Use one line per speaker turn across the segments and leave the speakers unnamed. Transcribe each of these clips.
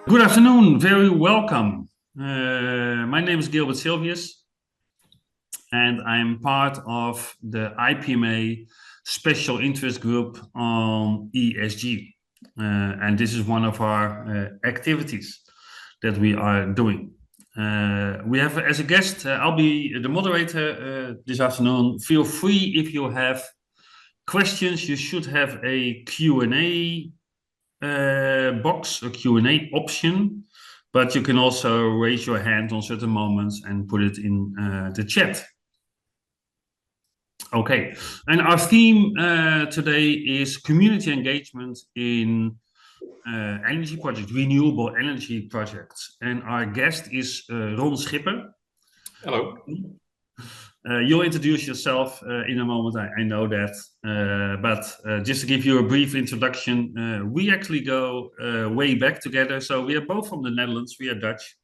Good afternoon, very welcome. My name is Gilbert Silvius, and I'm part of the IPMA Special Interest Group on ESG. And this is one of our activities that we are doing. We have as a guest, I'll be the moderator this afternoon. Feel free if you have questions. You should have a Q&A box, a Q&A option, but you can also raise your hand on certain moments and put it in the chat. Okay, and our theme today is community engagement in energy projects, renewable energy projects. And our guest is Ron Schipper.
Hello.
You'll introduce yourself in a moment, I know that. But just to give you a brief introduction, we actually go way back together. So we are both from the Netherlands, we are Dutch.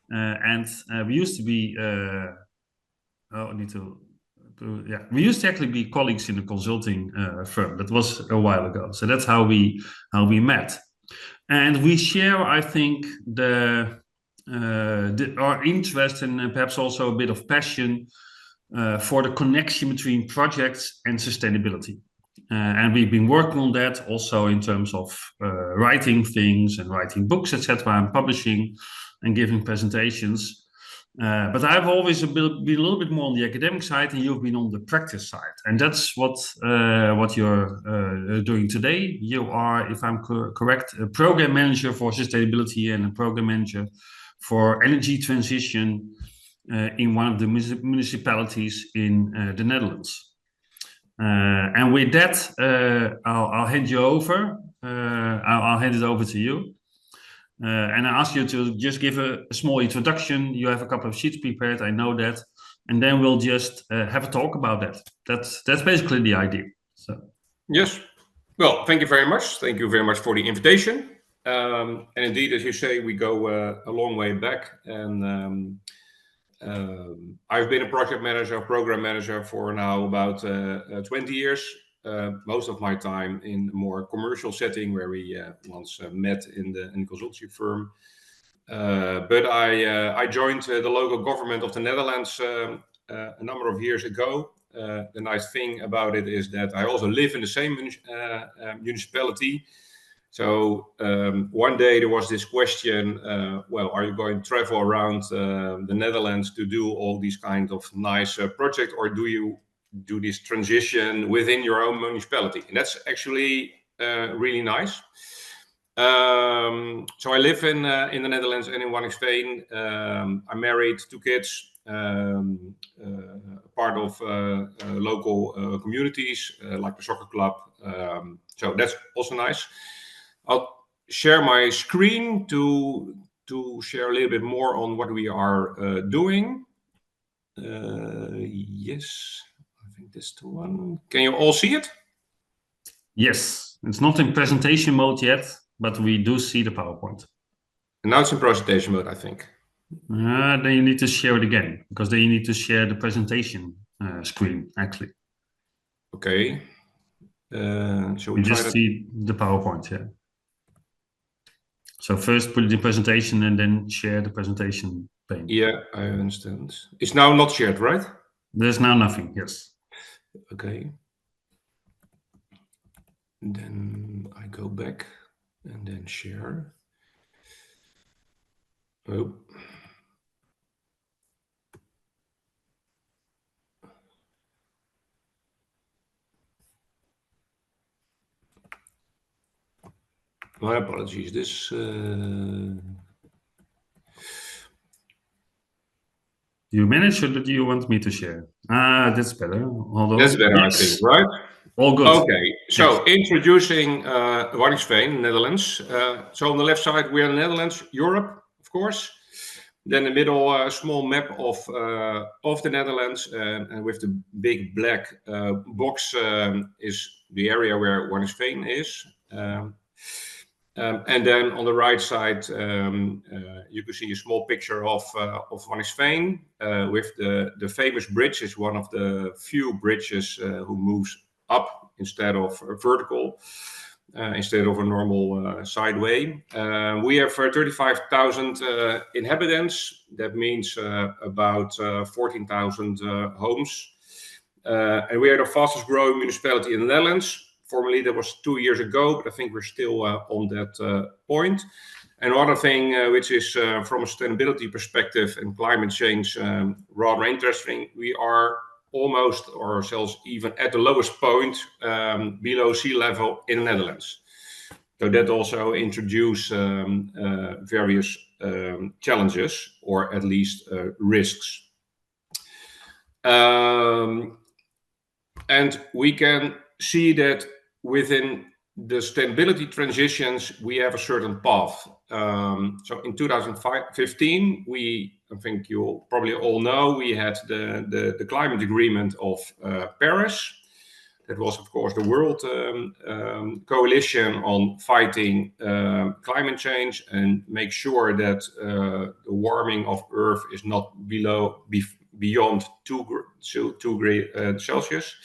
And we used to be, we used to actually be colleagues in a consulting firm. That was a while ago. So that's how we met. And we share, I think, our interest and perhaps also a bit of passion for the connection between projects and sustainability. And we've been working on that also in terms of writing things and writing books, etc., and publishing and giving presentations. But I've always been a little bit more on the academic side, and you've been on the practice side. And that's what you're doing today. You are, if I'm correct, a program manager for sustainability and a program manager for energy transition in one of the municipalities in the Netherlands. And with that, I'll hand you over. I'll hand it over to you. And I ask you to just give a small introduction. You have a couple of sheets prepared, I know that. And then we'll just have a talk about that. That's basically the idea. So.
Yes. Well, thank you very much. Thank you very much for the invitation. And indeed, as you say, we go a long way back. And I've been a project manager, program manager for now about 20 years. Most of my time in a more commercial setting where we once met in the consultancy firm. But I joined the local government of the Netherlands a number of years ago. The nice thing about it is that I also live in the same municipality. So one day there was this question, well, are you going to travel around the Netherlands to do all these kind of nice projects, or do you do this transition within your own municipality? And that's actually really nice. So I live in the Netherlands and in Waddinxveen. I'm married, 2 kids, part of local communities like the soccer club. So that's also nice. I'll share my screen to share a little bit more on what we are doing. Yes, I think that's the one. Can you all see it?
Yes, it's not in presentation mode yet, but we do see the PowerPoint.
And now it's in presentation mode, I think.
Then you need to share it again, because then you need to share the presentation screen, actually.
Okay. So
we just see the PowerPoint, yeah. So first put it in presentation and then share the presentation pane.
Yeah, I understand. It's now not shared, right?
There's now nothing, yes.
Okay. And then I go back and then share. Oh. My apologies. This.
You managed, or do you want me to share? That's better. Hold on.
That's better, yes. I think, right?
All good.
Okay, so yes. Introducing Waddinxveen, Netherlands. So on the left side, we're in the Netherlands, Europe, of course. Then the middle, a small map of the Netherlands, and with the big black box is the area where Waddinxveen is. And then on the right side, you can see a small picture of Waddinxveen with the famous bridge. Is one of the few bridges who moves up instead of vertical. instead of a normal sideway. We have 35,000 inhabitants. That means about 14,000 homes. And we are the fastest growing municipality in the Netherlands. Formerly, that was 2 years ago, but I think we're still on that point. Another thing which is from a sustainability perspective and climate change rather interesting, we are almost ourselves even at the lowest point below sea level in the Netherlands. So that also introduces various challenges or at least risks. And we can see that within the sustainability transitions, we have a certain path. So in 2015, I think you probably all know, we had the climate agreement of Paris. That was, of course, the world coalition on fighting climate change and make sure that the warming of Earth is not beyond 2 degrees Celsius.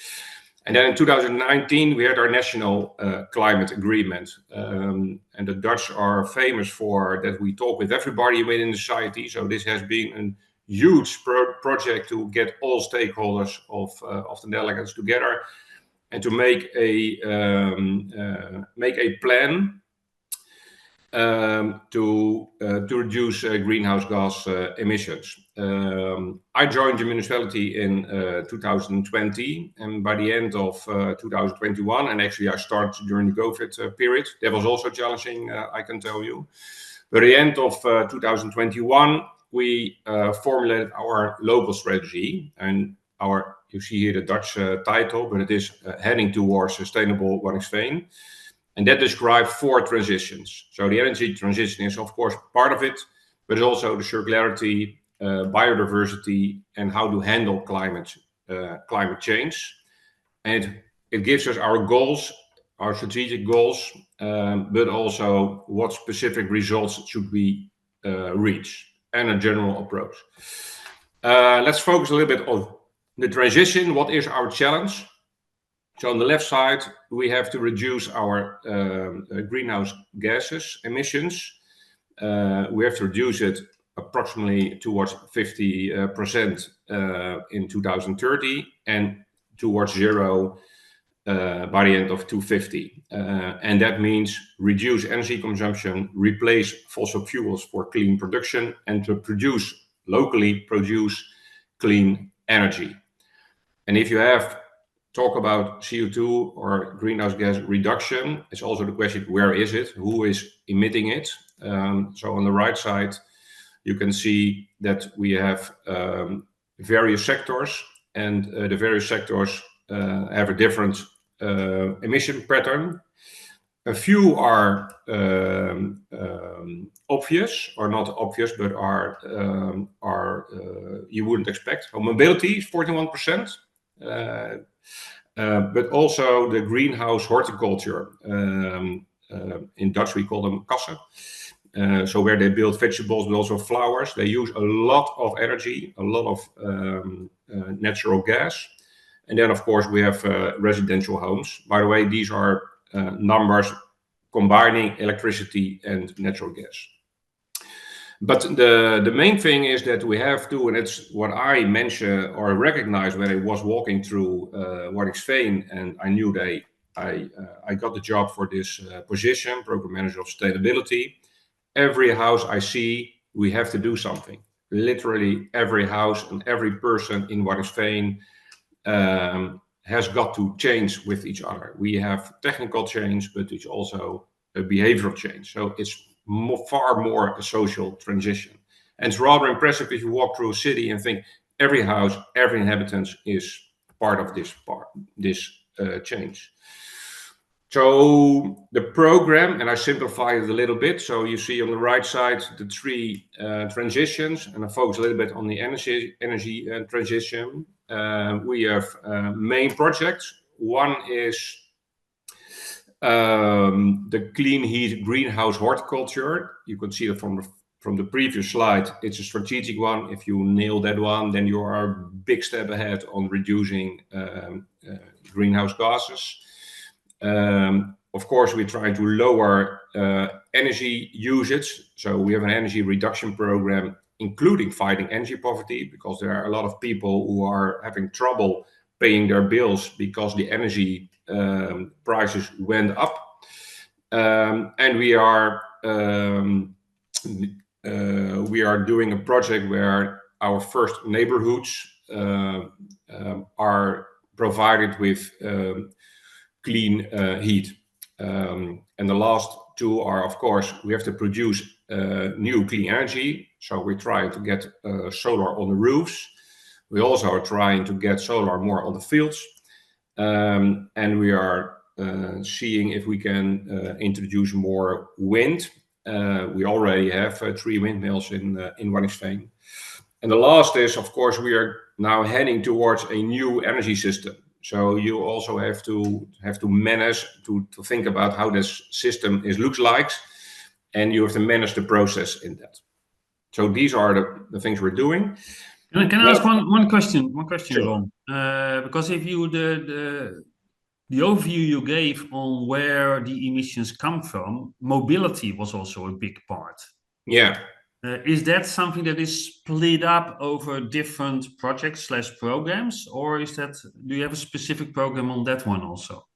And then in 2019, we had our national climate agreement. And the Dutch are famous for that we talk with everybody within society. So this has been a huge project to get all stakeholders of the Netherlands together and to make a plan to reduce greenhouse gas emissions. I joined the municipality in 2020, and by the end of 2021, and actually I started during the COVID period, that was also challenging, I can tell you. By the end of 2021, we formulated our local strategy, and you see here the Dutch title, but it is heading towards sustainable Waddinxveen. And that describes 4 transitions. So the energy transition is, of course, part of it, but it's also the circularity, biodiversity, and how to handle climate change. And it gives us our goals, our strategic goals, but also what specific results should we reach, and a general approach. Let's focus a little bit on the transition. What is our challenge? So on the left side, we have to reduce our greenhouse gases emissions. We have to reduce it approximately towards 50% in 2030 and towards zero by the end of 2050. And that means reduce energy consumption, replace fossil fuels for clean production, and to locally produce clean energy. And if you talk about CO2 or greenhouse gas reduction, it's also the question, where is it? Who is emitting it? So on the right side, you can see that we have various sectors, and the various sectors have a different emission pattern. A few are obvious, or not obvious, but are you wouldn't expect. So mobility is 41%. But also the greenhouse horticulture. In Dutch, we call them kassen. So where they build vegetables, but also flowers. They use a lot of energy, a lot of natural gas. And then, of course, we have residential homes. By the way, these are numbers combining electricity and natural gas. But the main thing is that we have to, and it's what I mentioned or recognized when I was walking through Waddinxveen, and I knew that I got the job for this position, Program Manager of Sustainability. Every house I see, we have to do something. Literally every house and every person in Waddinxveen has got to change with each other. We have technical change, but it's also a behavioral change. So it's far more a social transition. And it's rather impressive if you walk through a city and think every house, every inhabitant is part of this change. So the program, and I simplify it a little bit. So you see on the right side the 3 transitions, and I focus a little bit on the energy transition. We have main projects. One is the clean heat greenhouse horticulture. You can see it from the previous slide. It's a strategic one. If you nail that one, then you are a big step ahead on reducing greenhouse gases. Of course, we try to lower energy usage. So we have an energy reduction program, including fighting energy poverty, because there are a lot of people who are having trouble paying their bills because the energy prices went up. And we are doing a project where our first neighborhoods are provided with clean heat. And the last two are, of course, we have to produce new clean energy. So we try to get solar on the roofs. We also are trying to get solar more on the fields. And we are seeing if we can introduce more wind. We already have 3 windmills in Waddinxveen. And the last is, of course, we are now heading towards a new energy system. So you also have to manage to think about how this system looks like, and you have to manage the process in that. So these are the things we're doing.
Can I ask one question? One question,
Sure.
Ron. Because if you the overview you gave on where the emissions come from, mobility was also a big part.
Yeah.
Is that something that is split up over different projects / programs, or do you have a specific program on that one also?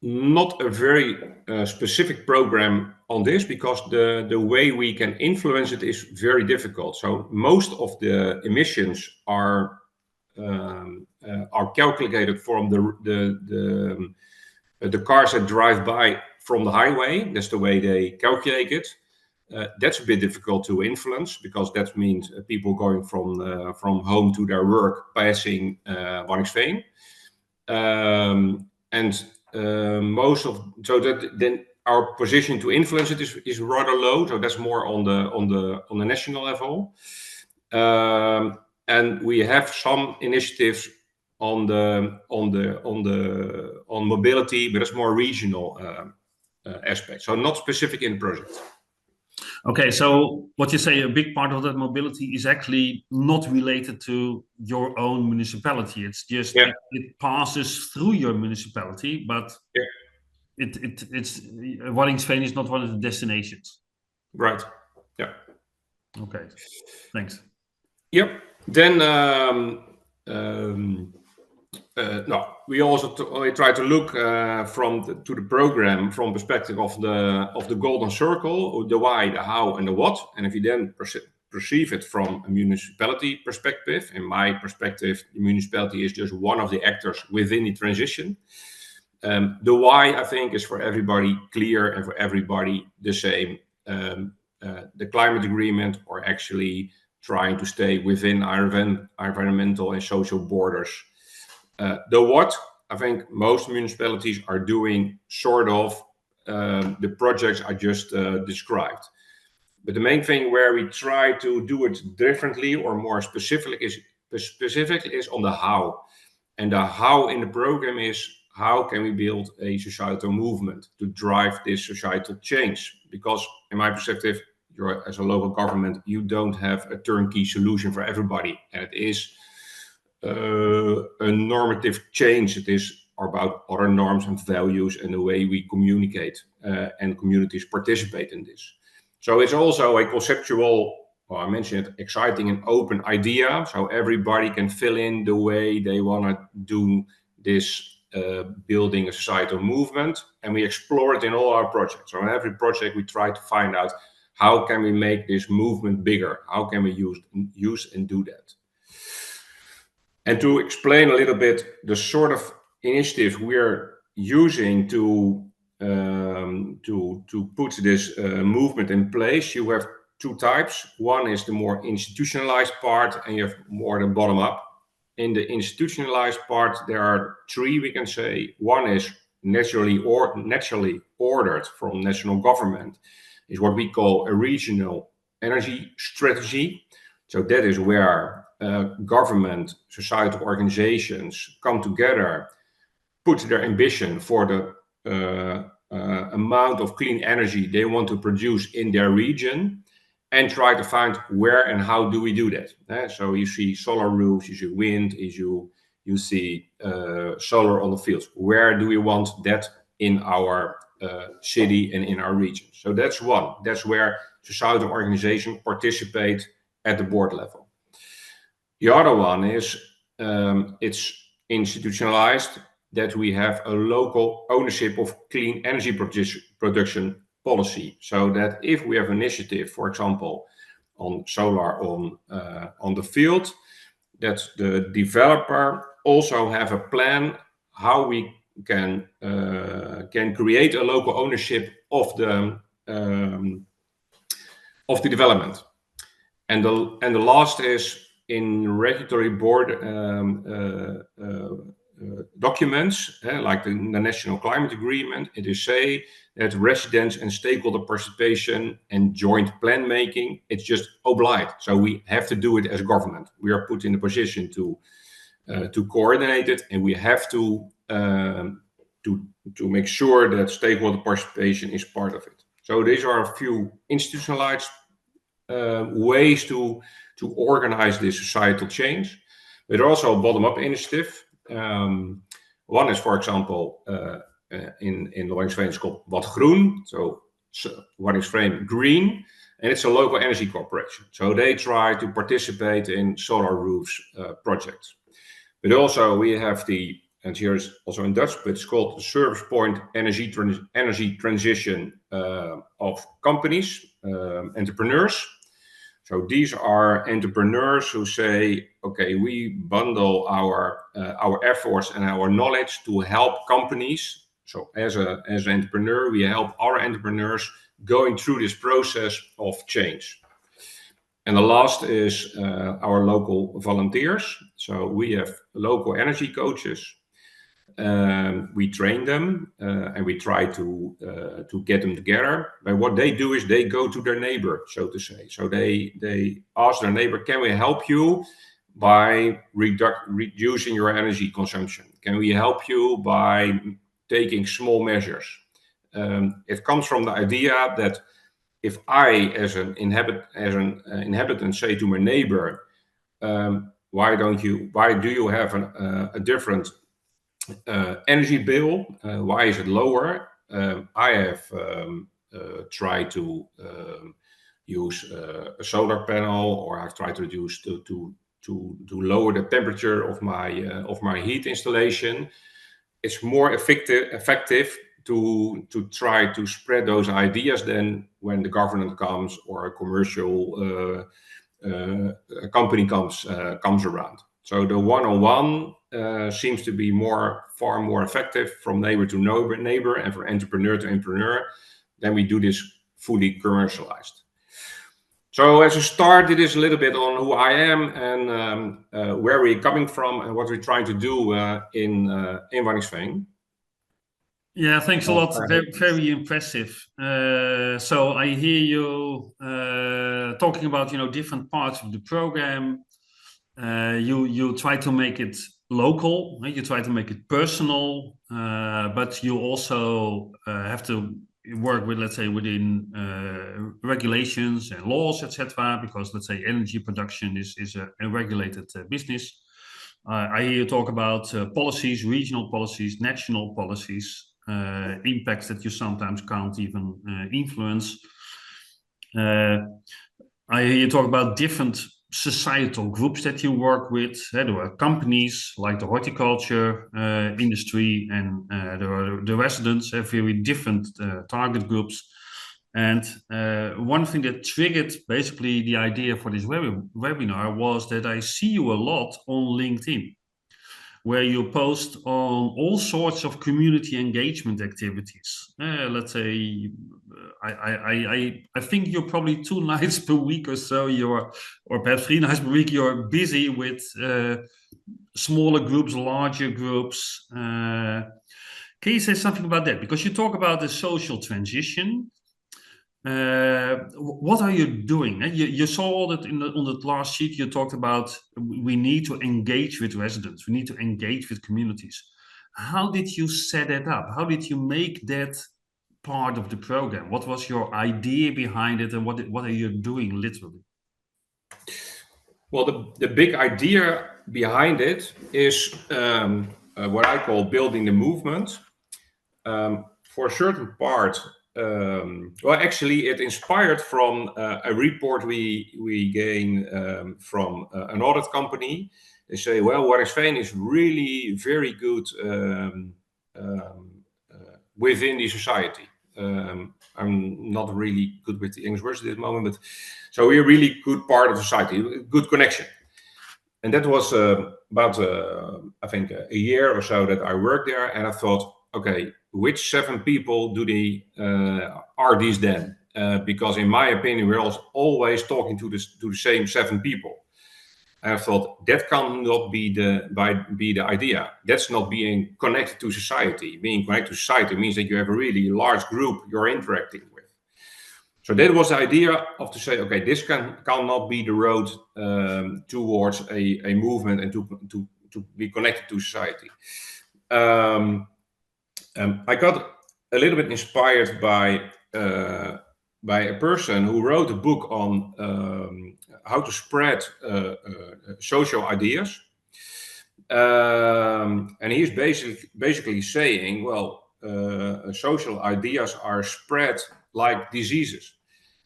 Not a very specific program on this, because the way we can influence it is very difficult. So most of the emissions are calculated from the cars that drive by from the highway. That's the way they calculate it. That's a bit difficult to influence, because that means people going from home to their work passing Waddinxveen. Then our position to influence it is rather low. So that's more on the national level. And we have some initiatives on mobility, but it's more regional aspect. So not specific in the project.
Okay, so what you say, a big part of that mobility is actually not related to your own municipality. It's just it passes through your municipality, but it's Waddinxveen is not one of the destinations.
Right. Yeah.
Okay. Thanks.
Yep. Then we also try to look to the program from perspective of the golden circle, the why, the how, and the what. And if you then perceive it from a municipality perspective, in my perspective, the municipality is just one of the actors within the transition. The why, I think, is for everybody clear and for everybody the same. The climate agreement, or actually trying to stay within our environmental and social borders. The what, I think most municipalities are doing sort of the projects I just described. But the main thing where we try to do it differently or more specific is on the how. And the how in the program is, how can we build a societal movement to drive this societal change? Because in my perspective, as a local government, you don't have a turnkey solution for everybody. And it is a normative change. It is about other norms and values and the way we communicate, and communities participate in this. So it's also a conceptual, well, I mentioned it, exciting and open idea. So everybody can fill in the way they want to do this, building a societal movement. And we explore it in all our projects. So in every project, we try to find out, how can we make this movement bigger? How can we use and do that? And to explain a little bit the sort of initiative we're using to put this movement in place, you have 2 types. One is the more institutionalized part, and you have more the bottom up. In the institutionalized part, there are 3, we can say. One is naturally ordered from national government, is what we call a regional energy strategy. So that is where government, societal organizations come together, put their ambition for the amount of clean energy they want to produce in their region, and try to find where and how do we do that. So you see solar roofs, you see wind, you see solar on the fields. Where do we want that in our city and in our region. So that's one. That's where societal organizations participate at the board level. The other one is it's institutionalized, that we have a local ownership of clean energy production policy. So that if we have initiative, for example, on solar on the field, that the developer also have a plan how we can create a local ownership of the development. And the last is in regulatory board documents, like the National Climate Agreement. It is say that residents and stakeholder participation and joint plan making, it's just obliged. So we have to do it as government. We are put in a position to coordinate it, and we have to make sure that stakeholder participation is part of it. So these are a few institutionalized ways to organize this societal change, but also a bottom-up initiative. One is, for example, in Waddinxveen, it's called Wat Groen, so Waddinxveen Green, and it's a local energy corporation. So they try to participate in solar roofs projects. But also we have and here is also in Dutch, but it's called the Service Point Energy Transition of companies, entrepreneurs. So these are entrepreneurs who say, okay, we bundle our efforts and our knowledge to help companies. So as an entrepreneur, we help other entrepreneurs going through this process of change. And the last is our local volunteers. So we have local energy coaches. We train them and we try to get them together. But what they do is they go to their neighbor, so to say. So they ask their neighbor, can we help you by reducing your energy consumption? Can we help you by taking small measures? It comes from the idea that if I, as an inhabitant, say to my neighbor, why do you have a different energy bill? Why is it lower? I have tried to use a solar panel, or I've tried to use to lower the temperature of my heat installation. It's more effective to try to spread those ideas than when the government comes or a commercial company comes around. So the one-on-one seems to be far more effective from neighbor to neighbor and from entrepreneur to entrepreneur than we do this fully commercialized. So as a start, it is a little bit on who I am and where we're coming from and what we're trying to do in Waddinxveen.
Yeah, thanks a lot. Very, very impressive. So I hear you talking about different parts of the program. You try to make it local, right? You try to make it personal, but you also have to work with, let's say, within regulations and laws, etc. Because, let's say, energy production is a regulated business. I hear you talk about policies, regional policies, national policies, impacts that you sometimes can't even influence. I hear you talk about different societal groups that you work with. There are companies like the horticulture industry, and there are the residents, very different target groups. And one thing that triggered basically the idea for this webinar was that I see you a lot on LinkedIn, where you post on all sorts of community engagement activities. Let's say, I think you're probably 2 nights per week or so, or perhaps 3 nights per week, you're busy with smaller groups, larger groups. Can you say something about that? Because you talk about the social transition. What are you doing? You saw that on the last sheet. You talked about we need to engage with residents. We need to engage with communities. How did you set it up? How did you make that part of the program? What was your idea behind it, and what are you doing literally?
Well, the big idea behind it is what I call building the movement. for a certain part, well, actually, it inspired from a report we gained from an audit company. They say, well, Waddinxveen is really very good within the society. I'm not really good with the English words at this moment, but so we're a really good part of society, good connection. And that was about, I think, a year or so that I worked there, and I thought, okay, which 7 people do they are these then? Because in my opinion, we're always talking to the same 7 people. And I thought that cannot be the idea. That's not being connected to society. Being connected to society means that you have a really large group you're interacting with. So that was the idea of to say, okay, this cannot be the road towards a movement and to be connected to society. I got a little bit inspired by a person who wrote a book on how to spread social ideas. And he's basically saying, well, social ideas are spread like diseases.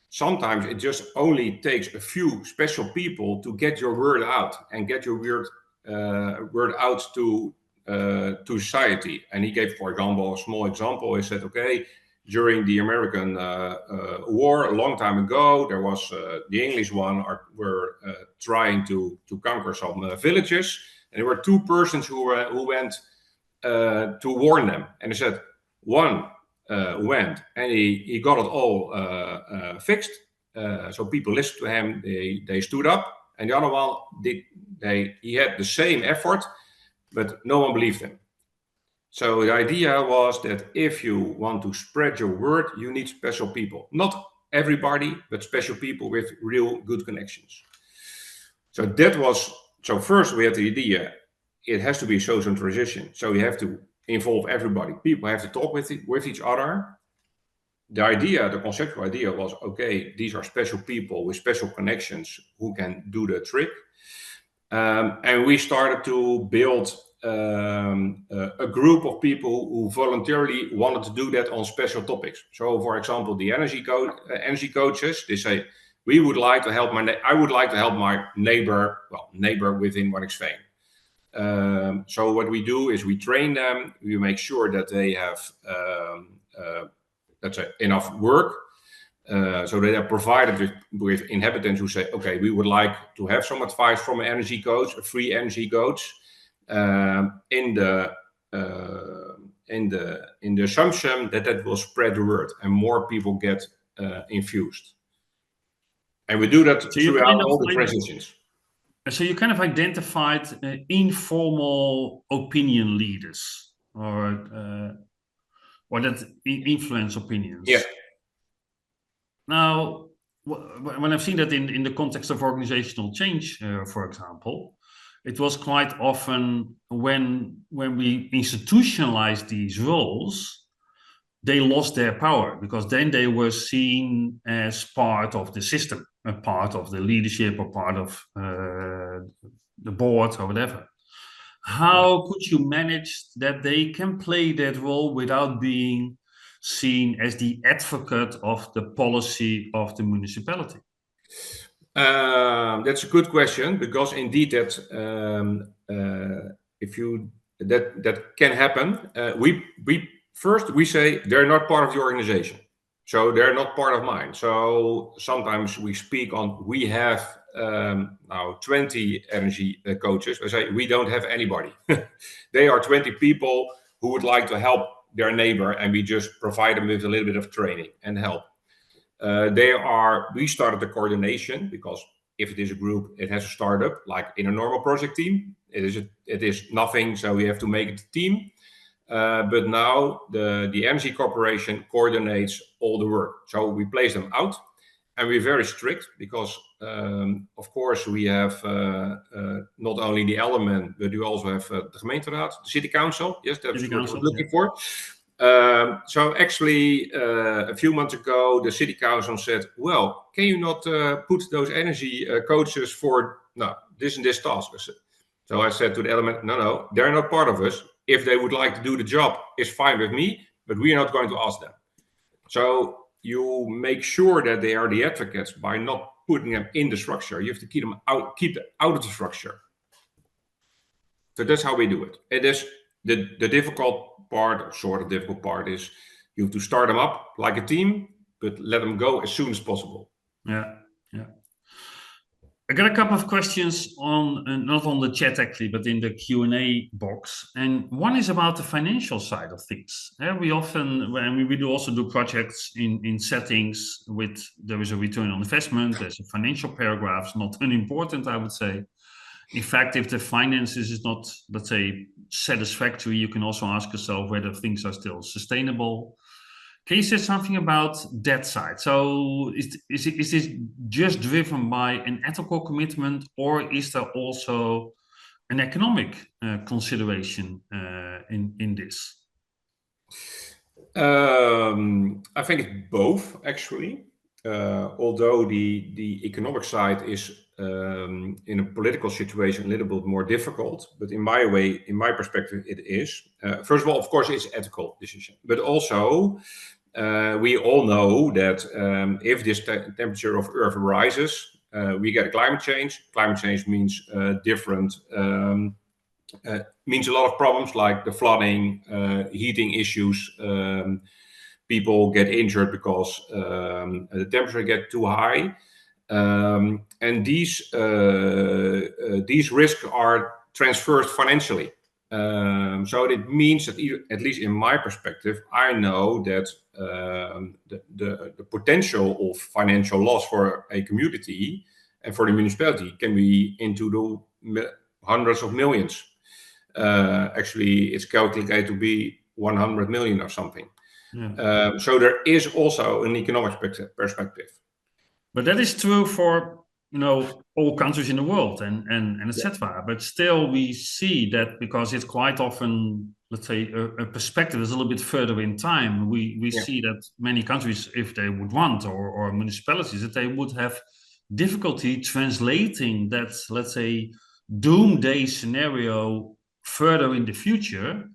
Sometimes it just only takes a few special people to get your word out and get your word out to society. And he gave, for example, a small example. He said, okay, during the American war a long time ago, there was the English were trying to conquer some villages, and there were 2 persons who went to warn them. And he said, one went and he got it all fixed. So people listened to him, they stood up, and the other one he had the same effort, but no one believed him. So the idea was that if you want to spread your word, you need special people. Not everybody, but special people with real good connections. So first we had the idea, it has to be a social transition. So you have to involve everybody. People have to talk with each other. The conceptual idea was, okay, these are special people with special connections who can do the trick. And we started to build a group of people who voluntarily wanted to do that on special topics. So, for example, the energy coaches, they say, I would like to help my neighbor within Waddinxveen. So what we do is we train them. We make sure that they have enough work. So they are provided with inhabitants who say, okay, we would like to have some advice from an energy coach, a free energy coach, in the assumption that will spread the word and more people get infused. And we do that throughout all the transitions.
So you kind of identified informal opinion leaders or that influence opinions.
Yeah.
Now, when I've seen that in the context of organizational change, for example, it was quite often when we institutionalized these roles, they lost their power because then they were seen as part of the system, a part of the leadership or part of the board or whatever. How could you manage that they can play that role without being seen as the advocate of the policy of the municipality?
That's a good question, because indeed that that can happen. We say they're not part of the organization, so they're not part of mine. So sometimes we speak on, we have now 20 energy coaches. I say we don't have anybody. They are 20 people who would like to help their neighbor, and we just provide them with a little bit of training and help. We started the coordination, because if it is a group, it has a startup, like in a normal project team. It is nothing, so we have to make it a team. But now the energy corporation coordinates all the work. So we place them out, and we're very strict because, of course, we have not only the element, but we also have the gemeenteraad, the city council. Yes, that's what I was looking for. So actually, a few months ago, the city council said, well, can you not put those energy coaches for this and this task? So I said to the element, no, they're not part of us. If they would like to do the job, it's fine with me, but we are not going to ask them. So you make sure that they are the advocates by not putting them in the structure. You have to keep them out of the structure. So that's how we do it. It is the difficult part, or sort of difficult part, is you have to start them up like a team, but let them go as soon as possible.
Yeah. I got a couple of questions on, not on the chat actually, but in the Q&A box. And one is about the financial side of things. We often, we do also do projects in settings with, there is a return on investment, there's a financial paragraph, not unimportant, I would say. In fact, if the finances is not, let's say, satisfactory, you can also ask yourself whether things are still sustainable. Can you say something about that side? So is this just driven by an ethical commitment, or is there also an economic consideration in this?
I think it's both, actually. Although the economic side is in a political situation a little bit more difficult, but in my perspective, it is. First of all, of course, it's an ethical decision, but also we all know that if this temperature of Earth rises, we get climate change. Climate change means means a lot of problems like the flooding, heating issues. People get injured because the temperature gets too high, and these risks are transferred financially. So it means that, at least in my perspective, I know that the potential of financial loss for a community and for the municipality can be into the hundreds of millions. Actually, it's calculated to be 100 million or something. Yeah. So there is also an economic perspective.
But that is true for all countries in the world and etc. But still, we see that because it's quite often, let's say, a perspective is a little bit further in time. We see that many countries, if they would want, or municipalities, that they would have difficulty translating that, let's say, doomsday scenario further in the future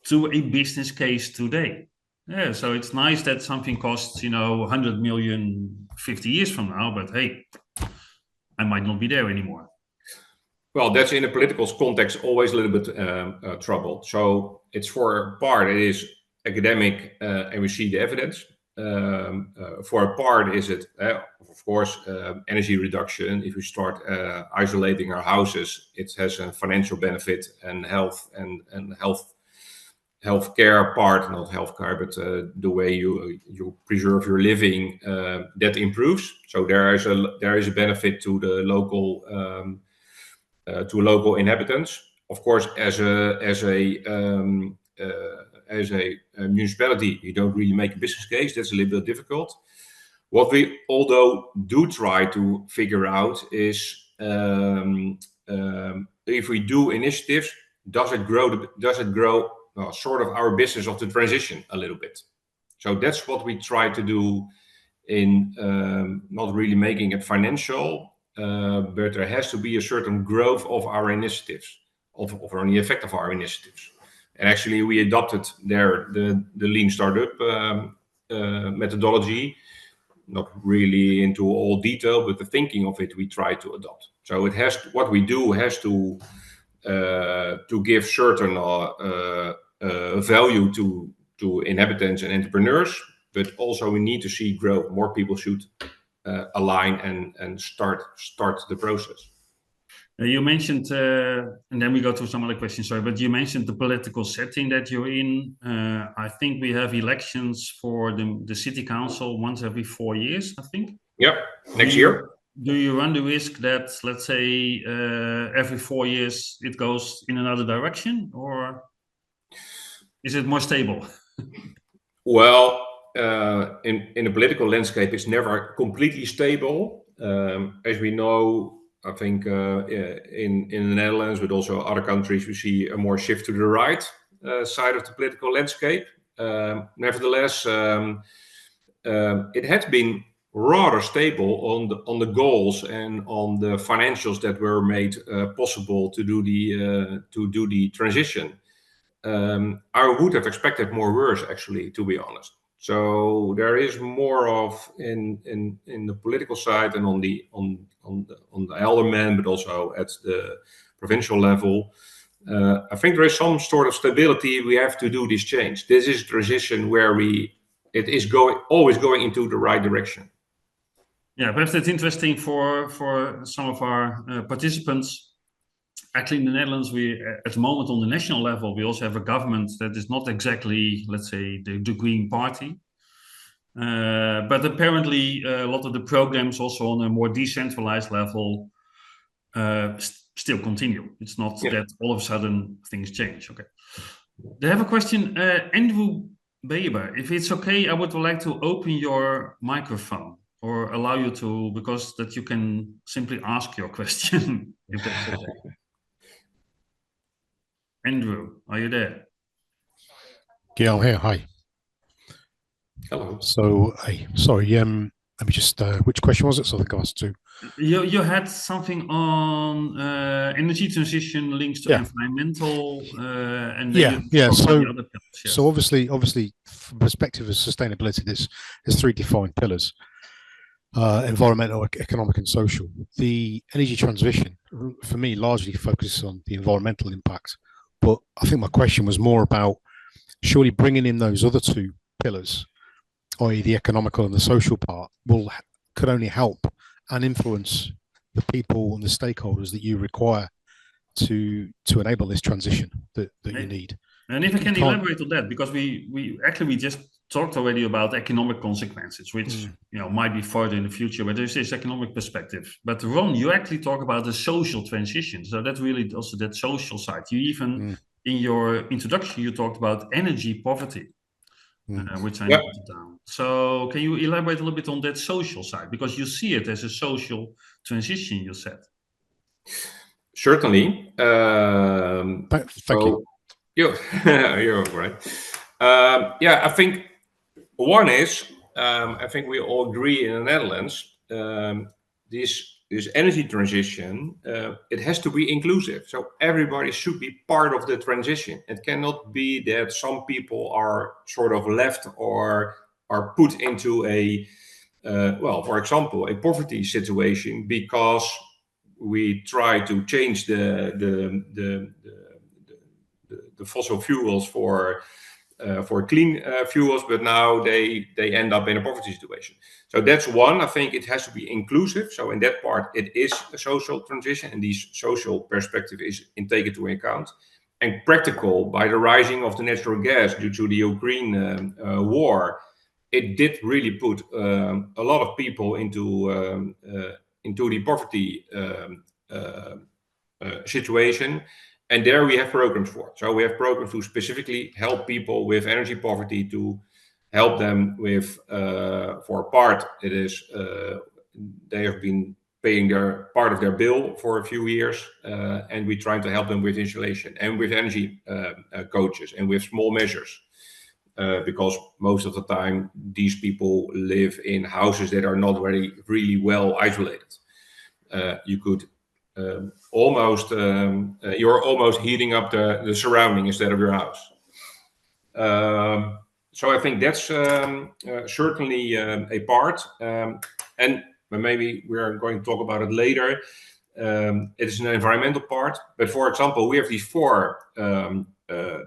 to a business case today. Yeah, so it's nice that something costs 100 million 50 years from now, but hey, I might not be there anymore.
Well, that's in a political context always a little bit trouble. So it's for a part, it is academic, and we see the evidence. For a part, is it, of course, energy reduction. If we start isolating our houses, it has a financial benefit, and healthcare part, not healthcare, but the way you preserve your living, that improves. So there is a benefit to the local inhabitants. Of course, as a municipality, you don't really make a business case. That's a little bit difficult. What we although do try to figure out is if we do initiatives, does it grow sort of our business of the transition a little bit. So that's what we try to do in not really making it financial, but there has to be a certain growth of our initiatives, of the effect of our initiatives. And actually, we adopted the lean startup methodology, not really into all detail, but the thinking of it we try to adopt. So what we do has to give certain value to inhabitants and entrepreneurs, but also we need to see growth. More people should align and start the process.
You mentioned, and then we go to some other questions, sorry, but you mentioned the political setting that you're in. I think we have elections for the city council once every 4 years, I think.
Yep, next year.
Do you run the risk that, let's say, every 4 years it goes in another direction, or is it more stable?
Well, in the political landscape, it's never completely stable. As we know, I think in the Netherlands, but also other countries, we see a more shift to the right side of the political landscape. Nevertheless, it has been rather stable on the goals and on the financials that were made possible to do the transition. I would have expected more worse, actually, to be honest. So there is more of in the political side and on the alderman, but also at the provincial level. I think there is some sort of stability. We have to do this change. This is a transition where it is always going into the right direction.
Yeah, perhaps that's interesting for some of our participants. Actually, in the Netherlands, we at the moment on the national level, we also have a government that is not exactly, let's say, the Green Party. But apparently, a lot of the programs also on a more decentralized level still continue. It's not that all of a sudden things change. Okay. They have a question, Andrew Baber. If it's okay, I would like to open your microphone or allow you to, because that you can simply ask your question. If that's okay. Andrew, are you there?
Yeah, I'm here. Hi.
Hello.
So, hey, sorry. Let me just. Which question was it? So I think I asked two.
You had something on energy transition links to environmental and
yeah.
So the other pillars, yes.
So obviously, from the perspective of sustainability, there's three defined pillars: environmental, economic, and social. The energy transition, for me, largely focuses on the environmental impact. But I think my question was more about surely bringing in those other two pillars, i.e., the economical and the social part, could only help and influence the people and the stakeholders that you require to enable this transition that you need.
And if I can elaborate on that, because we just talked already about economic consequences, which might be further in the future, but there's this economic perspective. But Ron, you actually talk about the social transition. So that's really also that social side. You even in your introduction, you talked about energy poverty. Which I noted down. So can you elaborate a little bit on that social side? Because you see it as a social transition, you said.
Certainly.
Thank you.
You're right. I think one is, I think we all agree in the Netherlands, this energy transition, it has to be inclusive. So everybody should be part of the transition. It cannot be that some people are sort of left or are put into for example, a poverty situation because we try to change the fossil fuels for clean fuels, but now they end up in a poverty situation. So that's one. I think it has to be inclusive. So in that part, it is a social transition, and this social perspective is taken into account. And practical, by the rising of the natural gas due to the Ukraine war, it did really put a lot of people into the poverty situation. And there we have programs for. So we have programs to specifically help people with energy poverty, to help them with, for a part, it is, they have been paying their part of their bill for a few years, and we're trying to help them with insulation and with energy coaches and with small measures. Because most of the time, these people live in houses that are not really well isolated. You could you're almost heating up the surrounding instead of your house. So I think that's certainly a part, and maybe we're going to talk about it later. It is an environmental part, but for example, we have these four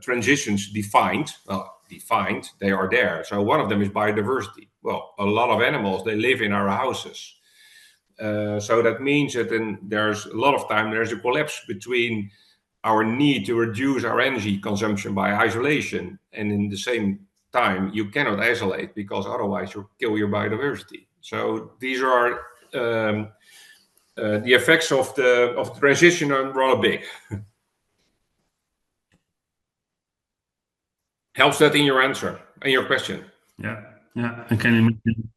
transitions defined. Well, defined, they are there. So one of them is biodiversity. Well, a lot of animals, they live in our houses. So that means that there's a lot of time there's a collapse between our need to reduce our energy consumption by isolation, and in the same time you cannot isolate because otherwise you kill your biodiversity. So these are the effects of the transition are rather big. Helps that in your answer and your question?
Yeah, I can imagine.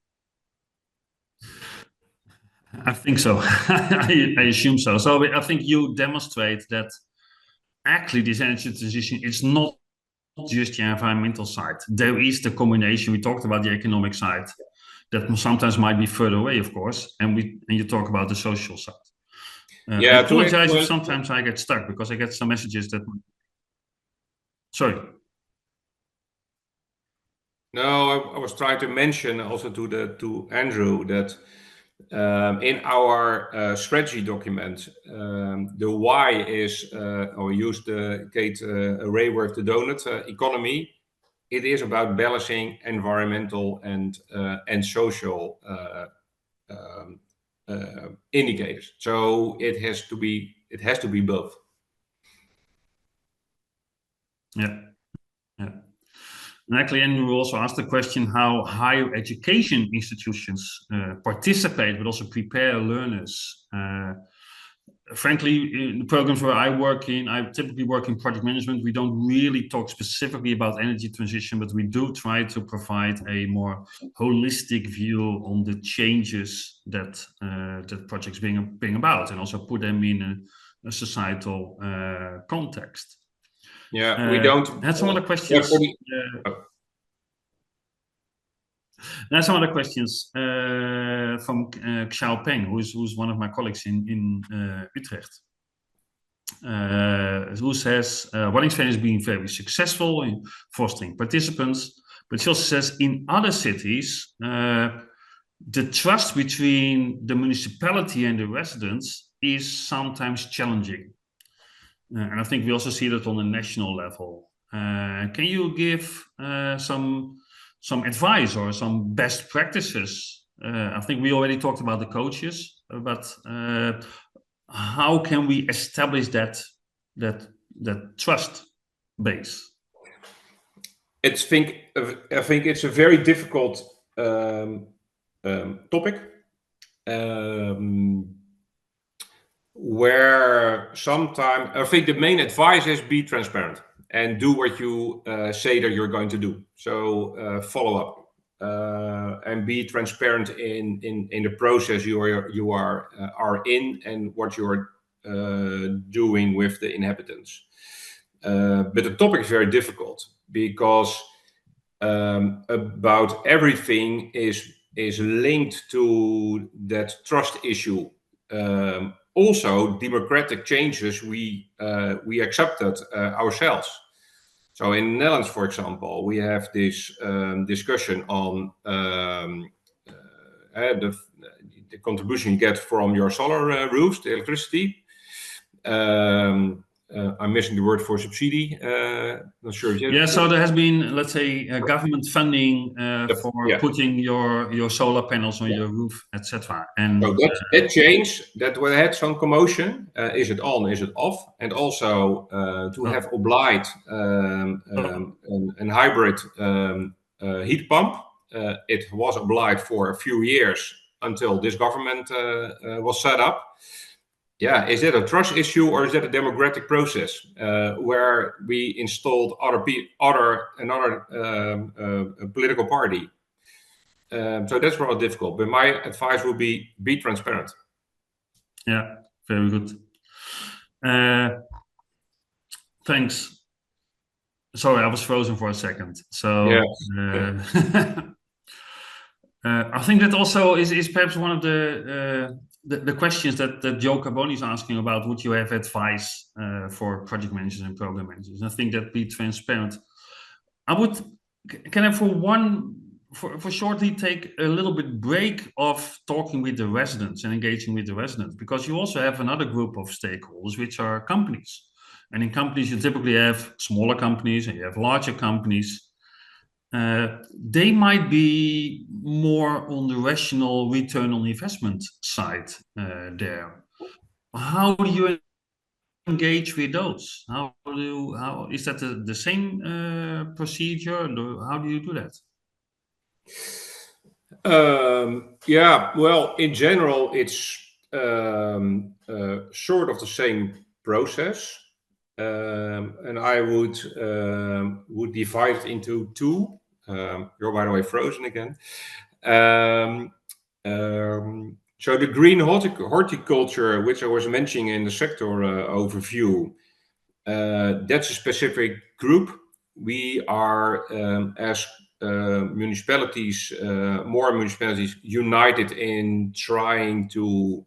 I think so. I assume so. So I think you demonstrate that actually this energy transition is not just the environmental side. There is the combination. We talked about the economic side that sometimes might be further away, of course, and you talk about the social side. I apologize if sometimes I get stuck because I get some messages that. Sorry.
No, I was trying to mention also to Andrew that in our strategy document, the why is, or use the Kate Raworth, the donut economy. It is about balancing environmental and social indicators. So it has to be both.
Yeah. And actually, Andrew also asked the question how higher education institutions participate, but also prepare learners. Frankly, in the programs where I work in, I typically work in project management. We don't really talk specifically about energy transition, but we do try to provide a more holistic view on the changes that projects bring about, and also put them in a societal context.
Yeah, we don't.
Had some other questions. There's some other questions from Xiao Peng, who's one of my colleagues in Utrecht, who says Waddinxveen has been very successful in fostering participants, but she also says in other cities the trust between the municipality and the residents is sometimes challenging, and I think we also see that on a national level. Can you give some advice or some best practices? I think we already talked about the coaches, but how can we establish that trust base?
I think it's a very difficult topic, where sometimes I think the main advice is be transparent and do what you say that you're going to do. So follow up and be transparent in the process you are in and what you're doing with the inhabitants. But the topic is very difficult because about everything is linked to that trust issue. Also, democratic changes we accepted ourselves. So in the Netherlands, for example, we have this discussion on the contribution you get from your solar roofs, the electricity. I'm missing the word for subsidy. Not sure.
Yeah, so there has been, let's say, government funding for putting your solar panels on your roof, etc. And
so that change that we had some commotion. Is it on? Is it off? And also to have obliged a hybrid heat pump. It was obliged for a few years until this government was set up. Yeah, is it a trust issue or is it a democratic process where we installed another political party? So that's rather difficult. But my advice would be transparent.
Yeah, very good. Thanks. Sorry, I was frozen for a second. So yeah. I think that also is perhaps one of the questions that Joe Carboni is asking about. Would you have advice for project managers and program managers? And I think that be transparent. Can I for shortly take a little bit break of talking with the residents and engaging with the residents, because you also have another group of stakeholders, which are companies. And in companies, you typically have smaller companies and you have larger companies. They might be more on the rational return on investment side there. How do you engage with those? How is that the same procedure? How do you do that?
Yeah, well, in general, it's sort of the same process, and I would divide it into two. You're, by the way, frozen again. So the green horticulture, which I was mentioning in the sector overview, that's a specific group. We are, as municipalities, more municipalities united in trying to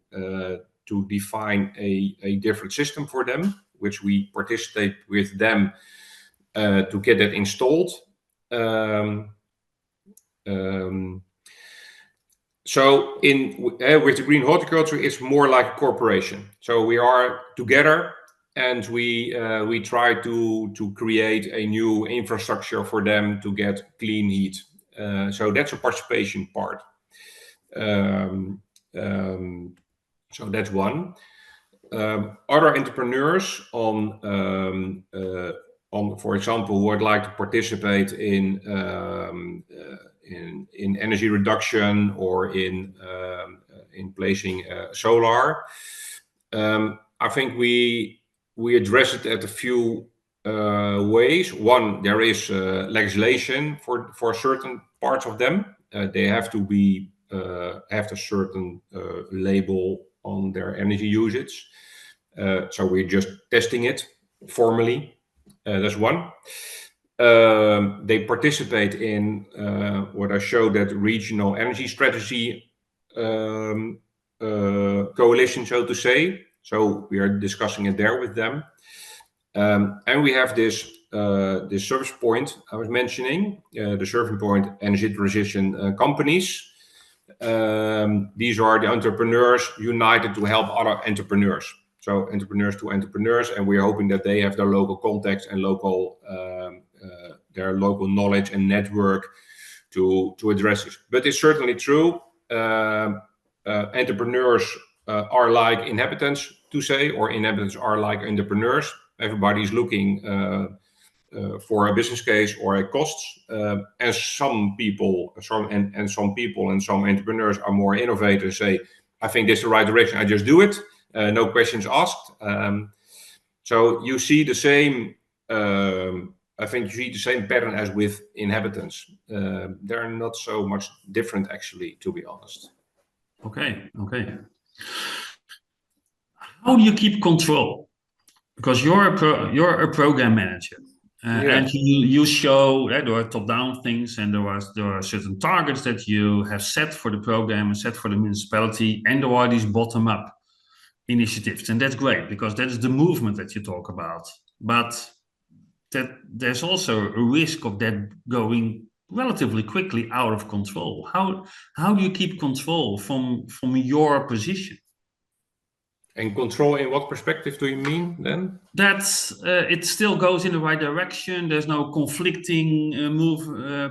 define a different system for them, which we participate with them to get that installed. So with the green horticulture, it's more like a corporation. So we are together, and we try to create a new infrastructure for them to get clean heat. So that's a participation part. So that's one. Other entrepreneurs on, for example, who would like to participate in energy reduction or in placing solar. I think we address it at a few ways. One, there is legislation for certain parts of them. They have to be have a certain label on their energy usage. So we're just testing it formally. That's one. They participate in what I showed, that regional energy strategy coalition, so to say. So we are discussing it there with them. And we have this service point I was mentioning, the serving point energy transition companies. These are the entrepreneurs united to help other entrepreneurs. So entrepreneurs to entrepreneurs, and we're hoping that they have their local contacts and their local knowledge and network to address this. But it's certainly true. Entrepreneurs are like inhabitants, to say, or inhabitants are like entrepreneurs. Everybody's looking for a business case or a cost. And some people and some entrepreneurs are more innovative and say, I think this is the right direction, I just do it. No questions asked. So you see the same, I think you see the same pattern as with inhabitants. They're not so much different, actually, to be honest.
Okay. How do you keep control? Because you're a program manager, and you show there are top-down things, and there are certain targets that you have set for the program and set for the municipality, and there are these bottom-up initiatives, and that's great because that's the movement that you talk about. But that there's also a risk of that going relatively quickly out of control. How do you keep control from your position?
And control in what perspective do you mean then?
That's it still goes in the right direction. There's no conflicting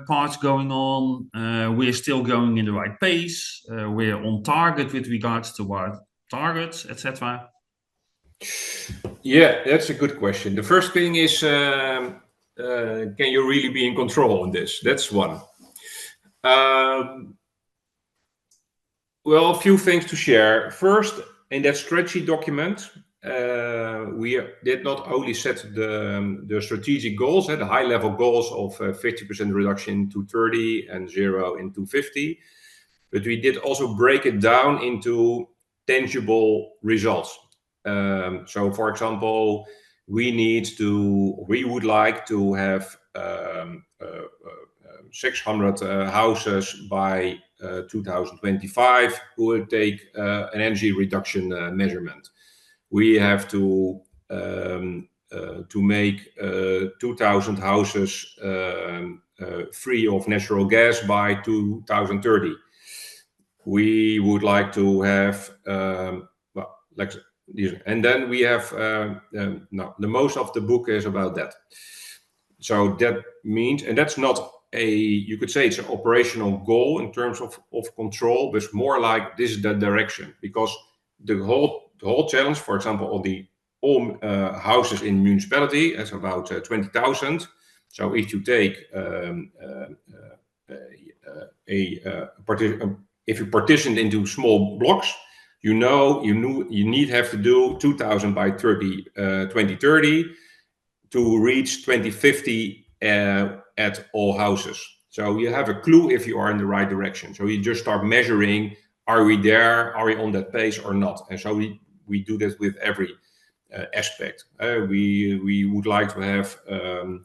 parts going on. We're still going in the right pace. We're on target with regards to our targets, etc.
Yeah, that's a good question. The first thing is, can you really be in control on this? That's one. Well, a few things to share. First, in that strategy document, we did not only set the strategic goals, the high-level goals of 50% reduction in 2030 and 0 in 2050, but we did also break it down into tangible results. So, for example, we would like to have 600 houses by 2025 who will take an energy reduction measurement. We have to make 2,000 houses free of natural gas by 2030. We would like to have and then we have the most of the book is about that. So that means, and that's not you could say it's an operational goal in terms of control, but it's more like this is the direction, because the whole challenge, for example, of all houses in municipality is about 20,000. So if you take if you partition into small blocks, you have to do 2,000 by 2030 to reach 2050 at all houses. So you have a clue if you are in the right direction. So you just start measuring, are we there? Are we on that pace or not? And so we do this with every aspect. We would like to have a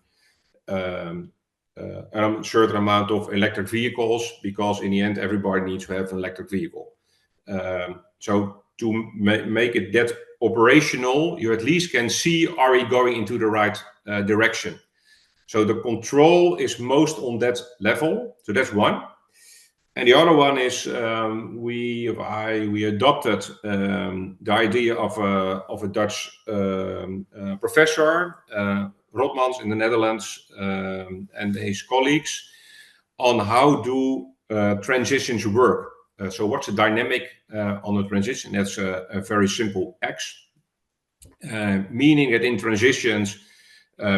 certain amount of electric vehicles, because in the end, everybody needs to have an electric vehicle. So to make it that operational, you at least can see, are we going into the right direction? So the control is most on that level. So that's one. And the other one is we adopted the idea of a Dutch professor, Rotmans in the Netherlands, and his colleagues on how do transitions work. So what's the dynamic on a transition? That's a very simple X, meaning that in transitions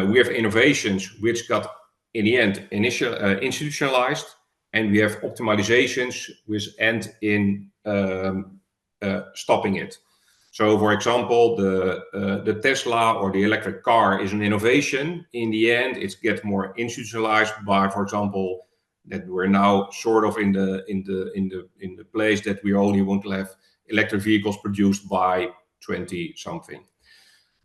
we have innovations which got in the end institutionalized, and we have optimizations which end in stopping it. So, for example, the Tesla or the electric car is an innovation. In the end, it gets more institutionalized by, for example, that we're now sort of in the place that we only want to have electric vehicles produced by 20 something.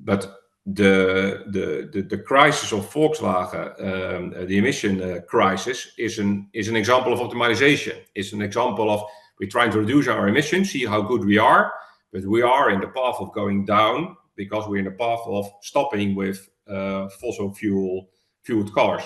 But the crisis of Volkswagen, the emission crisis, is an example of optimization. It's an example of we're trying to reduce our emissions, see how good we are, but we are in the path of going down because we're in the path of stopping with fossil fueled cars.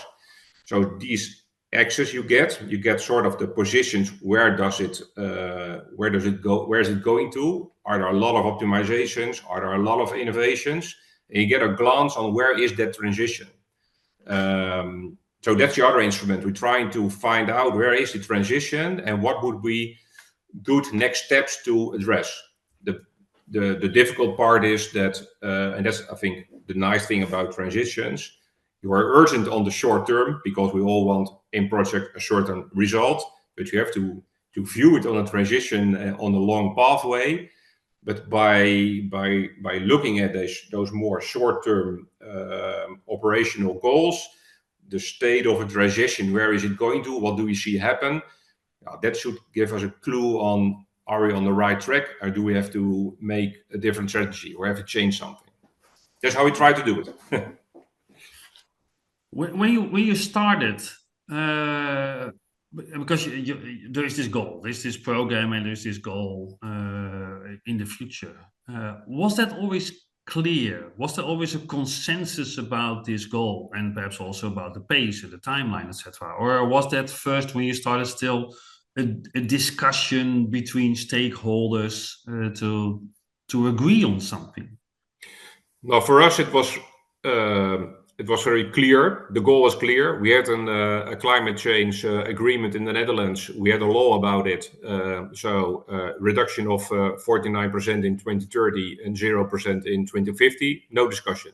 So these axes you get sort of the positions. Where does it go? Where is it going to? Are there a lot of optimizations? Are there a lot of innovations? And you get a glance on where is that transition. So that's the other instrument. We're trying to find out where is the transition and what would be good next steps to address. The difficult part is that, and that's I think the nice thing about transitions, you are urgent on the short term because we all want in project a certain result, but you have to view it on a transition on a long pathway. But by looking at those more short-term operational goals, the state of a transition, where is it going to? What do we see happen? That should give us a clue on, are we on the right track, or do we have to make a different strategy or have to change something? That's how we try to do it.
When you started, because there is this goal, there's this program, and there's this goal in the future. Was that always clear? Was there always a consensus about this goal, and perhaps also about the pace and the timeline, etc.? Or was that first when you started still a discussion between stakeholders to agree on something?
Well, for us, it was very clear. The goal was clear. We had a climate change agreement in the Netherlands. We had a law about it. So reduction of 49% in 2030 and 0% in 2050. No discussion.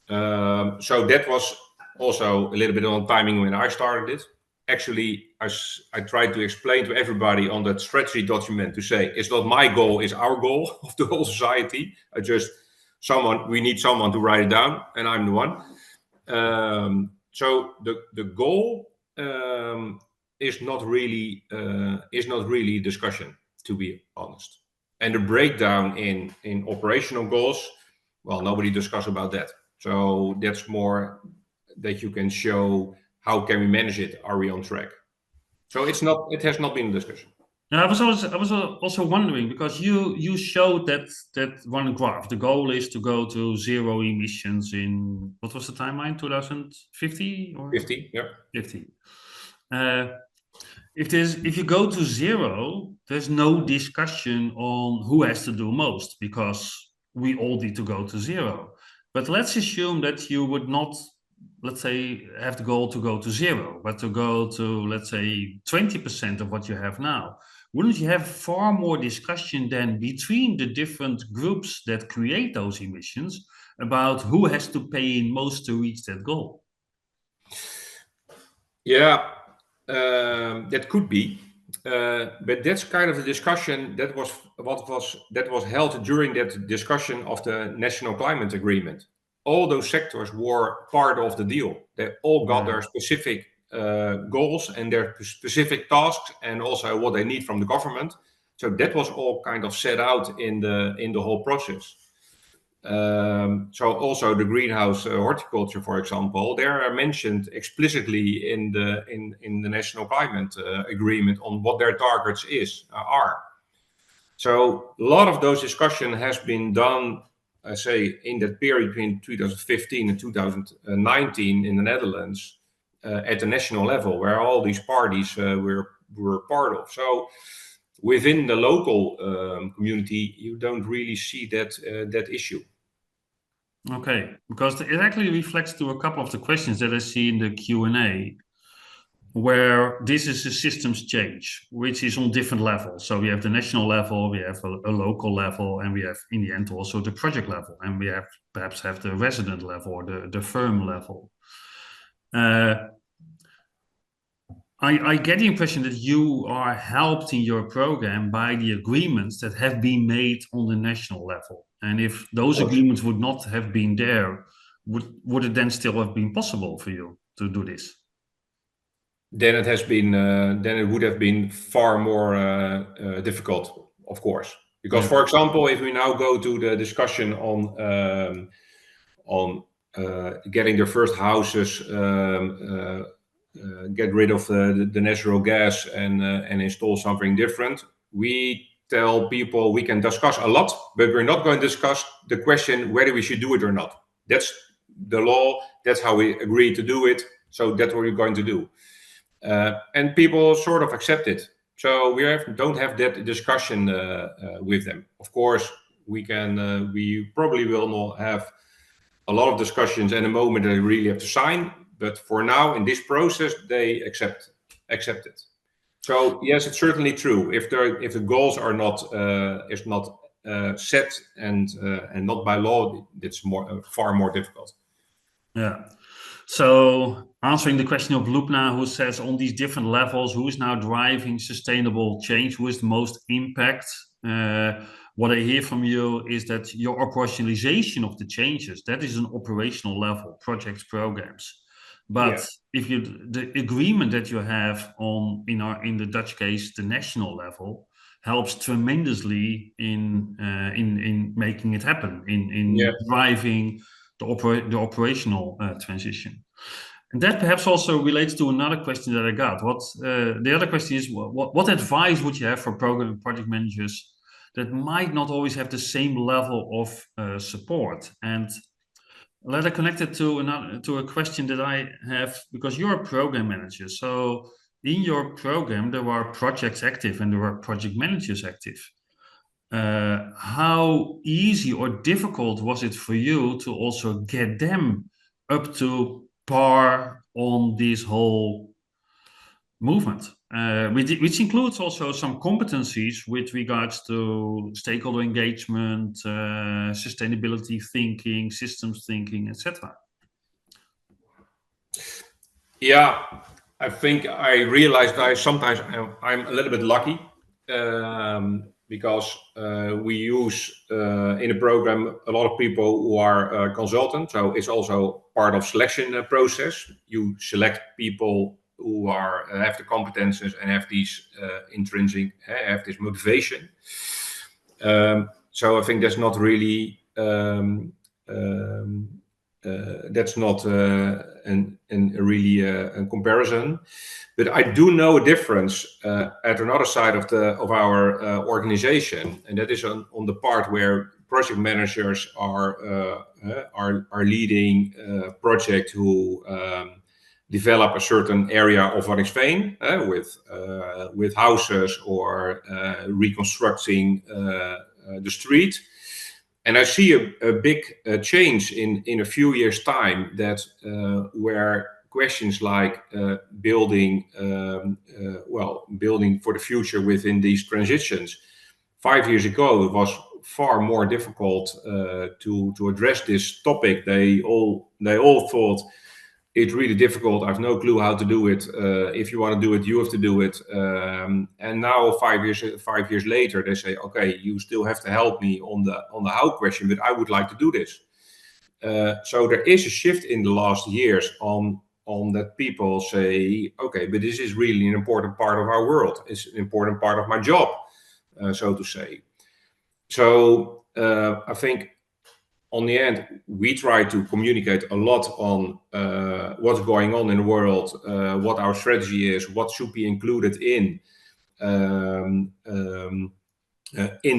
So that was also a little bit on timing when I started it. Actually, I tried to explain to everybody on that strategy document to say, it's not my goal, it's our goal of the whole society. We need someone to write it down, and I'm the one. So the goal is not really discussion, to be honest. And the breakdown in operational goals, well, nobody discuss about that. So that's more that you can show how can we manage it. Are we on track? So it has not been a discussion.
I was also wondering, because you showed that one graph. The goal is to go to zero emissions in, what was the timeline? 2050 or
50? Yeah.
50. If you go to zero, there's no discussion on who has to do most, because we all need to go to zero. But let's assume that you would not, let's say, have the goal to go to zero, but to go to, let's say, 20% of what you have now. Wouldn't you have far more discussion then between the different groups that create those emissions about who has to pay in most to reach that goal?
Yeah, that could be. But that's kind of a discussion that was held during that discussion of the National Climate Agreement. All those sectors were part of the deal. They all got their specific goals and their specific tasks, and also what they need from the government. So that was all kind of set out in the whole process. So also the greenhouse horticulture, for example, they are mentioned explicitly in the National Climate Agreement on what their targets are. So a lot of those discussion has been done I say in that period between 2015 and 2019 in the Netherlands at the national level, where all these parties were part of. So within the local community, you don't really see that issue.
Okay, because it actually reflects to a couple of the questions that I see in the Q&A, where this is a systems change, which is on different levels. So we have the national level, we have a local level, and we have in the end also the project level, and we have perhaps have the resident level or the firm level. I get the impression that you are helped in your program by the agreements that have been made on the national level. And if those agreements would not have been there, would it then still have been possible for you to do this?
Then it has been. Then it would have been far more difficult, of course. Because, for example, if we now go to the discussion on getting the first houses, get rid of the natural gas and install something different, we tell people we can discuss a lot, but we're not going to discuss the question whether we should do it or not. That's the law. That's how we agree to do it. So that's what we're going to do. And people sort of accept it. So don't have that discussion with them. Of course, we probably will not have a lot of discussions in a moment that they really have to sign. But for now, in this process, they accept it. So yes, it's certainly true. If the goals are not set and not by law, it's far more difficult.
Yeah. So answering the question of Lubna, who says on these different levels, who is now driving sustainable change? Who is the most impact? What I hear from you is that your operationalization of the changes, that is an operational level, projects, programs. But if the agreement that you have in the Dutch case, the national level, helps tremendously in making it happen, in driving the operational transition. And that perhaps also relates to another question that I got. The other question is, what advice would you have for program and project managers that might not always have the same level of support? And let it connect it to a question that I have, because you're a program manager. So in your program, there are projects active and there are project managers active. How easy or difficult was it for you to also get them up to par on this whole movement, which includes also some competencies with regards to stakeholder engagement, sustainability thinking, systems thinking, etc.?
Yeah, I think I realized sometimes I'm a little bit lucky because we use in a program a lot of people who are consultants. So it's also part of selection process. You select people who have the competences and have these intrinsic, have this motivation. So I think that's not really that's not a comparison, but I do know a difference at another side of our organization, and that is on the part where project managers are leading a project who develop a certain area of Waddinxveen with houses or reconstructing the street. And I see a big change in a few years' time that where questions like building for the future within these transitions. 5 years ago, it was far more difficult to address this topic. They all thought it's really difficult. I have no clue how to do it. If you want to do it, you have to do it. And now 5 years later, they say, okay, you still have to help me on the how question, but I would like to do this. So there is a shift in the last years on that people say, okay, but this is really an important part of our world. It's an important part of my job, so to say. So I think on the end, we try to communicate a lot on what's going on in the world, what our strategy is, what should be included in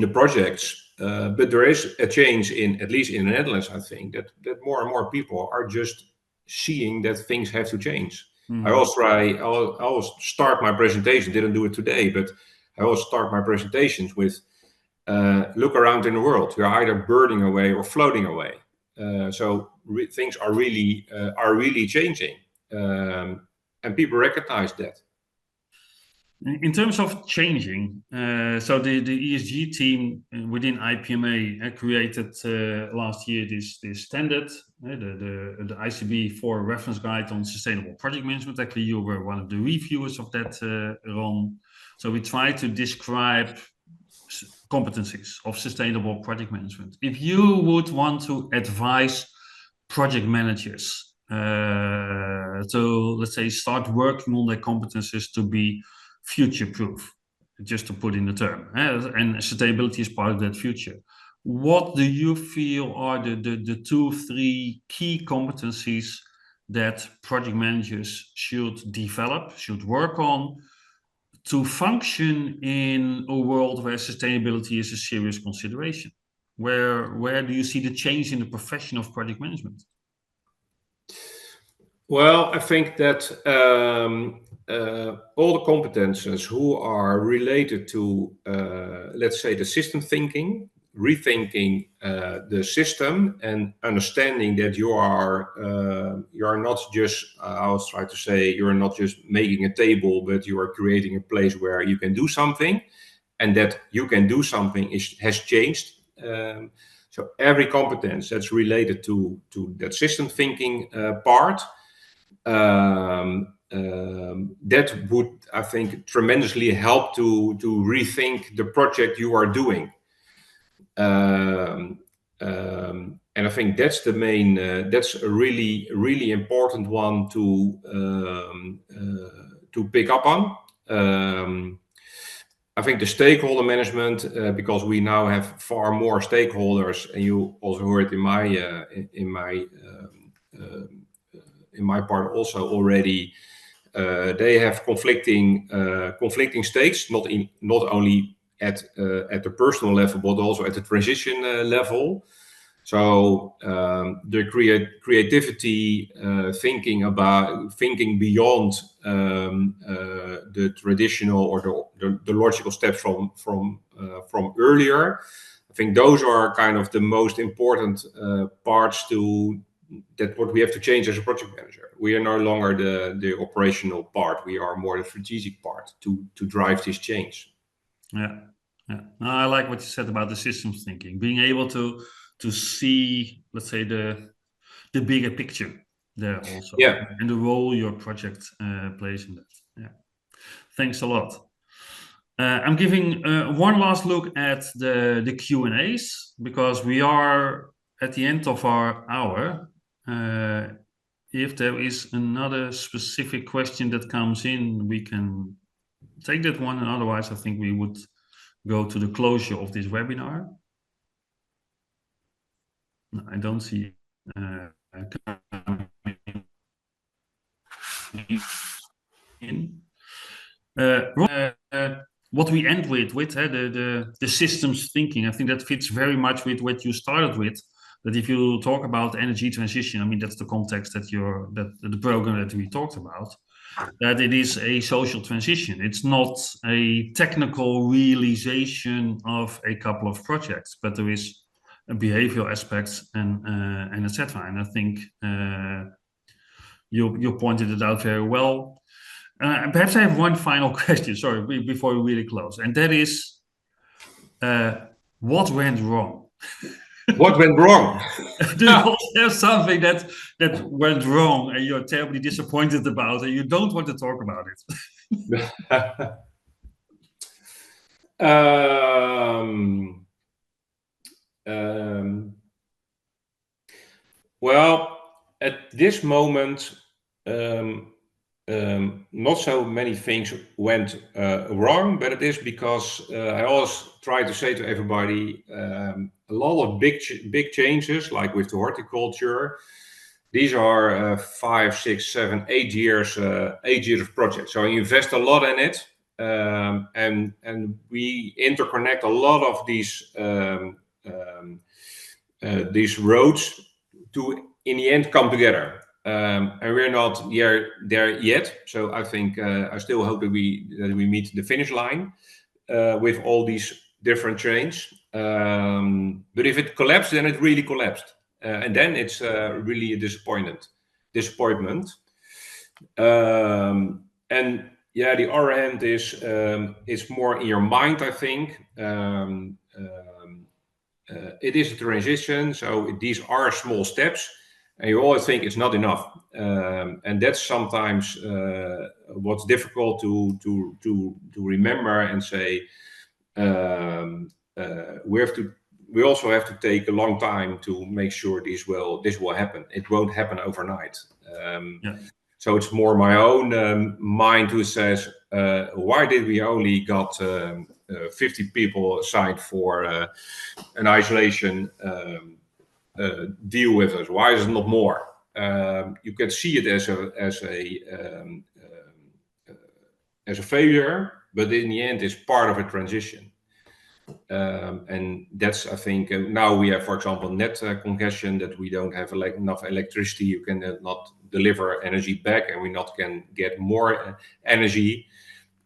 the projects. But there is a change at least in the Netherlands, I think, that more and more people are just seeing that things have to change. I always start my presentation, didn't do it today, but I always start my presentations with, look around in the world. We're either burning away or floating away. So things are really changing. And people recognize that.
In terms of changing, so the ESG team within IPMA created last year this standard, the ICB 4 reference guide on sustainable project management. Actually, you were one of the reviewers of that, Ron. So we try to describe competencies of sustainable project management. If you would want to advise project managers to, let's say, start working on their competencies to be future-proof, just to put in the term, and sustainability is part of that future. What do you feel are the 2-3 key competencies that project managers should develop, should work on, to function in a world where sustainability is a serious consideration? Where do you see the change in the profession of project management?
Well, I think that all the competences who are related to, let's say, the system thinking, rethinking the system, and understanding that you are not just, I always try to say, you're not just making a table, but you are creating a place where you can do something, and that you can do something has changed. So every competence that's related to that system thinking part, that would, I think, tremendously help to rethink the project you are doing. And I think that's the main, that's a really important one to pick up on. I think the stakeholder management, because we now have far more stakeholders, and you also heard in my part also already, they have conflicting states, not only at the personal level, but also at the transition level. So the creativity, thinking beyond the traditional or the logical steps from earlier. I think those are kind of the most important parts that what we have to change as a project manager. We are no longer the operational part. We are more the strategic part to drive this change.
Yeah. No, I like what you said about the systems thinking, being able to see, let's say, the bigger picture there also, and the role your project plays in that. Yeah, thanks a lot. I'm giving one last look at the Q&As, because we are at the end of our hour. If there is another specific question that comes in, we can take that one, and otherwise I think we would go to the closure of this webinar. No, I don't see what we end with the systems thinking. I think that fits very much with what you started with. That if you talk about energy transition, I mean, that's the context that the program that we talked about, that it is a social transition. It's not a technical realization of a couple of projects, but there is a behavioral aspects and etc. And I think you pointed it out very well. Perhaps I have one final question, sorry, before we really close, and that is, what went wrong?
What went wrong?
Do you also have something that went wrong and you're terribly disappointed about, and you don't want to talk about it?
Well, at this moment, not so many things went wrong, but it is because I always try to say to everybody, a lot of big changes, like with the horticulture, these are 5, 6, 7, 8 years of projects. So you invest a lot in it, and we interconnect a lot of these these roads to in the end come together. And we're not there yet. So I think I still hope that we meet the finish line with all these different trains. But if it collapsed, then it really collapsed, and then it's really a disappointment. And yeah, the other hand is it's more in your mind, I think. It is a transition, so these are small steps, and you always think it's not enough, and that's sometimes what's difficult to remember and say. We also have to take a long time to make sure this will happen. It won't happen overnight. So it's more my own mind who says, why did we only got 50 people assigned for an isolation deal with us? Why is it not more? You can see it as a failure, but in the end, it's part of a transition. And that's, I think, now we have, for example, net congestion, that we don't have enough electricity. You can not deliver energy back, and we not can get more energy.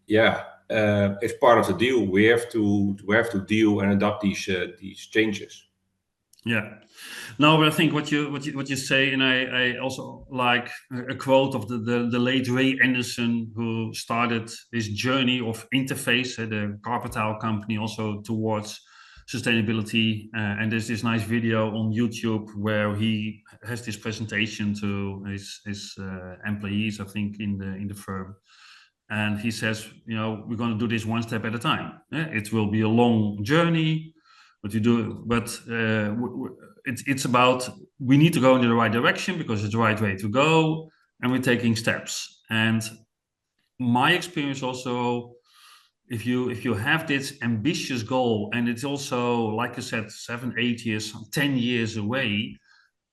Yeah, it's part of the deal. We have to deal and adapt these changes.
Yeah, no, but I think what you say, and I also like a quote of the late Ray Anderson, who started his journey of Interface, the carpet tile company, also towards sustainability. And there's this nice video on YouTube where he has this presentation to his employees, I think, in the firm. And he says, we're going to do this one step at a time. It will be a long journey. But it's about, we need to go in the right direction because it's the right way to go, and we're taking steps. And my experience also, if you have this ambitious goal, and it's also, like I said, 7, 8 years, 10 years away,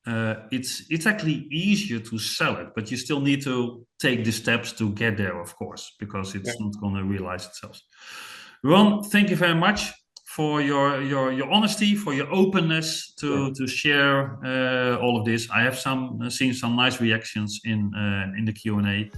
it's actually easier to sell it, but you still need to take the steps to get there, of course, because it's not going to realize itself. Ron, thank you very much for your honesty, for your openness to share all of this. I have seen some nice reactions in the Q&A.